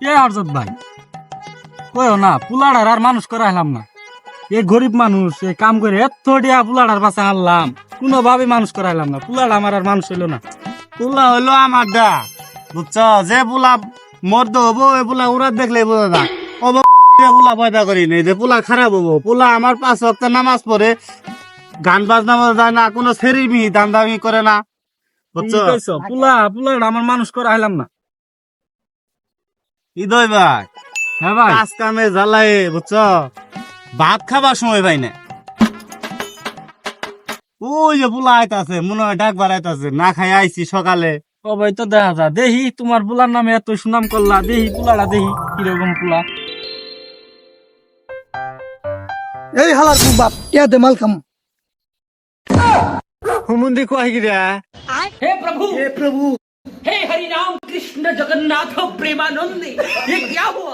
এ হরজত ভাই কইও না পুলাড়ার আর মানুষ করাইলাম না। এ গরিব মানুষ এ কাম করে এত দিয়া পুলাড়ার পাশে হারলাম, কোনোভাবে মানুষ করাইলাম না। পুলাড়া আমার আর মানুষ হইলো না। পোলা হইলো আমার দা, বুঝছ? যে পোলা মর্দ হবো ওই পোলা উড়াত দেখলে বোঝা না। পোলা পয়দা করি নেই যে পোলা খারাপ হবো। পোলা আমার 5 ওয়াক্ত নামাজ পড়ে, গান বাজনা যায় না, কোনো সেরি মিহি দাম দামি করে না, বুঝছ? কি কইছো? পুলাড়া আমার মানুষ করাইলাম না। হৃদয় ভাই, হ্যাঁ ভাই, কাজ কামে জ্বালায়, বুঝছ? ভাত খাবার সময় পাই না। ওই যে পোলা আইতাছে, মনে হয় ডাকবার আইতাছে, না খাই আইছি সকালে। ও ভাই তো দেখা যা দেহি তোমার পুলার নামে এত সুনাম করলা, দেহি পুলাড়া দেহি কিরকম পুলা। এই হালার বাপ কে দে মাল খাম। হুমুন্দি কয় কি রে? हे प्रभु এ প্রভু हे हरि राम कृष्ण जगन्नाथ प्रेमानंदी ये क्या हुआ